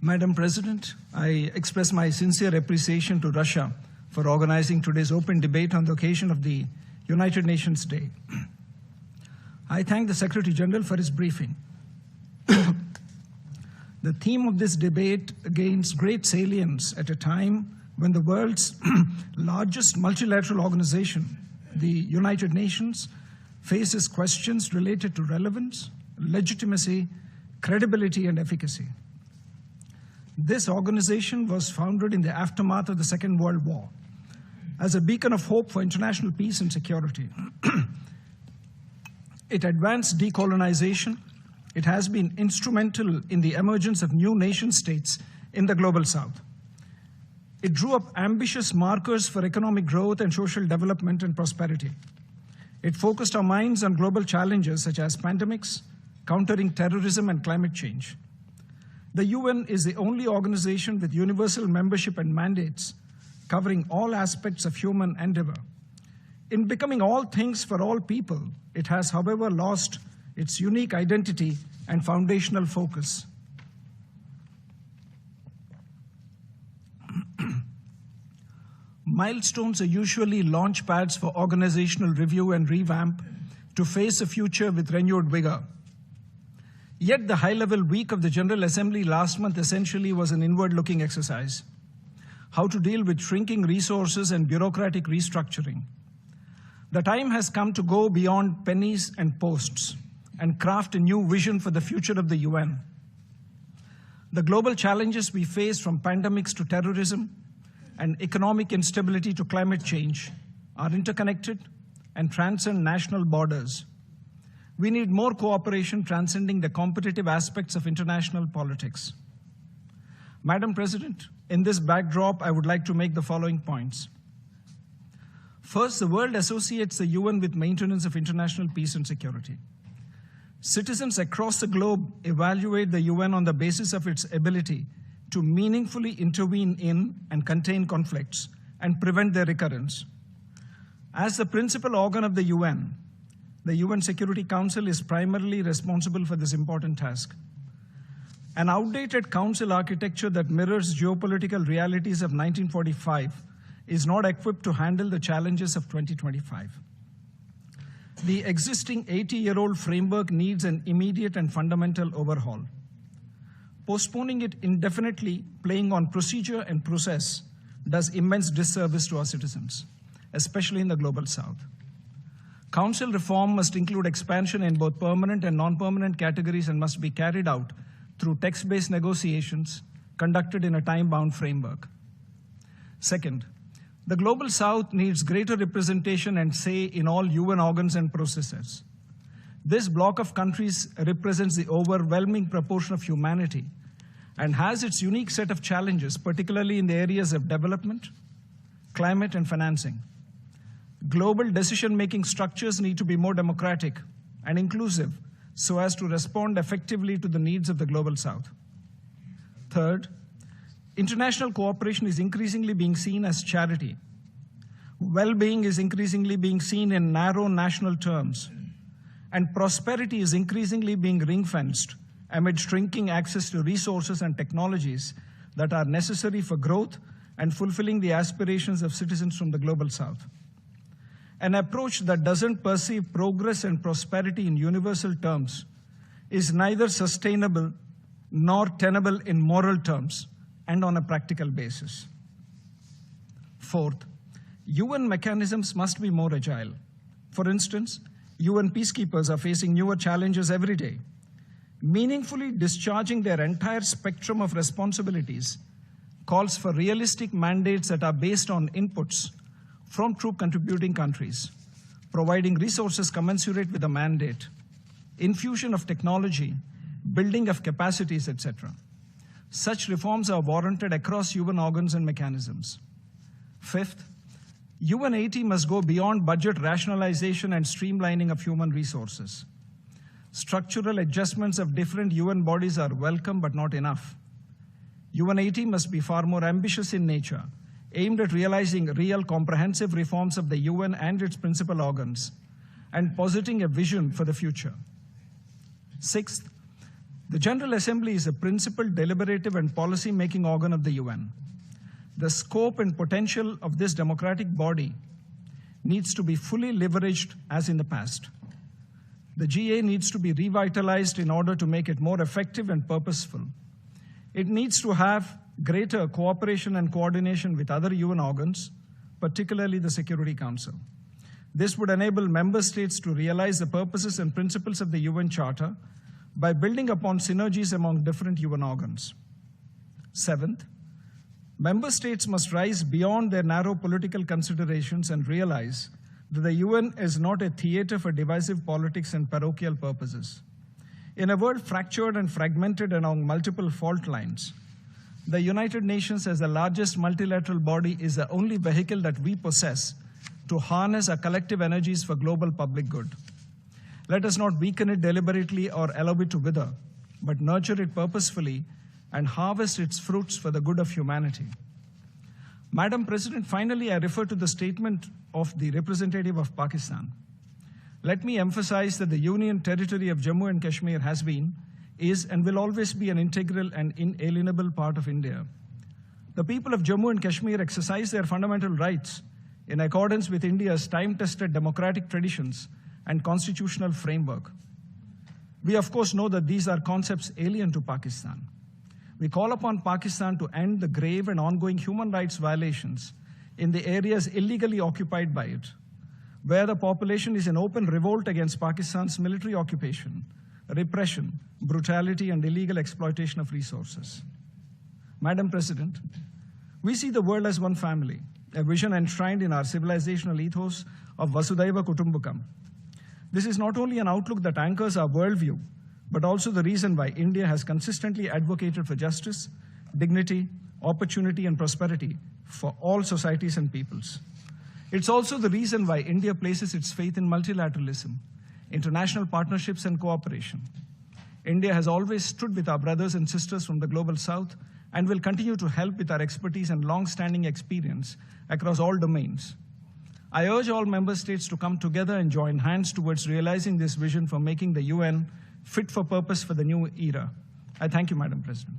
Madam President, I express my sincere appreciation to Russia for organizing today's open debate on the occasion of the United Nations Day. I thank the Secretary General for his briefing. The theme of this debate gains great salience at a time when the world's largest multilateral organization, the United Nations, faces questions related to relevance, legitimacy, credibility, and efficacy. This organization was founded in the aftermath of the Second World War as a beacon of hope for international peace and security. It advanced decolonization. It has been instrumental in the emergence of new nation states in the global south. It drew up ambitious markers for economic growth and social development and prosperity. It focused our minds on global challenges such as pandemics, countering terrorism, and climate change. The UN is the only organization with universal membership and mandates covering all aspects of human endeavor. In becoming all things for all people, it has, however, lost its unique identity and foundational focus. Milestones are usually launch pads for organizational review and revamp to face the future with renewed vigor. Yet the high-level week of the General Assembly last month essentially was an inward-looking exercise. How to deal with shrinking resources and bureaucratic restructuring. The time has come to go beyond pennies and posts and craft a new vision for the future of the UN. The global challenges we face, from pandemics to terrorism and economic instability to climate change, are interconnected and transcend national borders. We need more cooperation transcending the competitive aspects of international politics. Madam President, in this backdrop, I would like to make the following points. First, the world associates the UN with maintenance of international peace and security. Citizens across the globe evaluate the UN on the basis of its ability to meaningfully intervene in and contain conflicts and prevent their recurrence. As the principal organ of the UN Security Council is primarily responsible for this important task. An outdated council architecture that mirrors geopolitical realities of 1945 is not equipped to handle the challenges of 2025. The existing 80-year-old framework needs an immediate and fundamental overhaul. Postponing it indefinitely, playing on procedure and process, does immense disservice to our citizens, especially in the global south. Council reform must include expansion in both permanent and non-permanent categories and must be carried out through text-based negotiations conducted in a time-bound framework. Second, the global south needs greater representation and say in all UN organs and processes. This bloc of countries represents the overwhelming proportion of humanity and has its unique set of challenges, particularly in the areas of development, climate, and financing. Global decision-making structures need to be more democratic and inclusive so as to respond effectively to the needs of the global south. Third, international cooperation is increasingly being seen as charity. Well-being is increasingly being seen in narrow national terms, and prosperity is increasingly being ring-fenced amid shrinking access to resources and technologies that are necessary for growth and fulfilling the aspirations of citizens from the global south. An approach that doesn't perceive progress and prosperity in universal terms is neither sustainable nor tenable in moral terms and on a practical basis. Fourth, UN mechanisms must be more agile. For instance, UN peacekeepers are facing newer challenges every day. Meaningfully discharging their entire spectrum of responsibilities calls for realistic mandates that are based on inputs from troop contributing countries, providing resources commensurate with the mandate, infusion of technology, building of capacities, etc. Such reforms are warranted across UN organs and mechanisms. Fifth, UN80 must go beyond budget rationalization and streamlining of human resources. Structural adjustments of different UN bodies are welcome but not enough. UN80 must be far more ambitious in nature, aimed at realizing real comprehensive reforms of the UN and its principal organs, and positing a vision for the future. Sixth, The General Assembly is a principal, deliberative, and policy-making organ of the UN. The scope and potential of this democratic body needs to be fully leveraged as in the past. The GA needs to be revitalized in order to make it more effective and purposeful. It needs to have greater cooperation and coordination with other UN organs, particularly the Security Council. This would enable member states to realize the purposes and principles of the UN Charter by building upon synergies among different UN organs. Seventh, member states must rise beyond their narrow political considerations and realize that the UN is not a theater for divisive politics and parochial purposes. In a world fractured and fragmented along multiple fault lines, the United Nations, as the largest multilateral body, is the only vehicle that we possess to harness our collective energies for global public good. Let us not weaken it deliberately or allow it to wither, but nurture it purposefully and harvest its fruits for the good of humanity. Madam President, finally, I refer to the statement of the representative of Pakistan. Let me emphasize that the Union territory of Jammu and Kashmir has been, is, and will always be an integral and inalienable part of India. The people of Jammu and Kashmir exercise their fundamental rights in accordance with India's time-tested democratic traditions and constitutional framework. We, of course, know that these are concepts alien to Pakistan. We call upon Pakistan to end the grave and ongoing human rights violations in the areas illegally occupied by it, where the population is in open revolt against Pakistan's military occupation, repression, brutality, and illegal exploitation of resources. Madam President, we see the world as one family, a vision enshrined in our civilizational ethos of Vasudhaiva Kutumbakam. This is not only an outlook that anchors our worldview, but also the reason why India has consistently advocated for justice, dignity, opportunity, and prosperity for all societies and peoples. It's also the reason why India places its faith in multilateralism, international partnerships, and cooperation. India has always stood with our brothers and sisters from the global south and will continue to help with our expertise and long-standing experience across all domains. I urge all member states to come together and join hands towards realizing this vision for making the UN fit for purpose for the new era. I thank you, Madam President.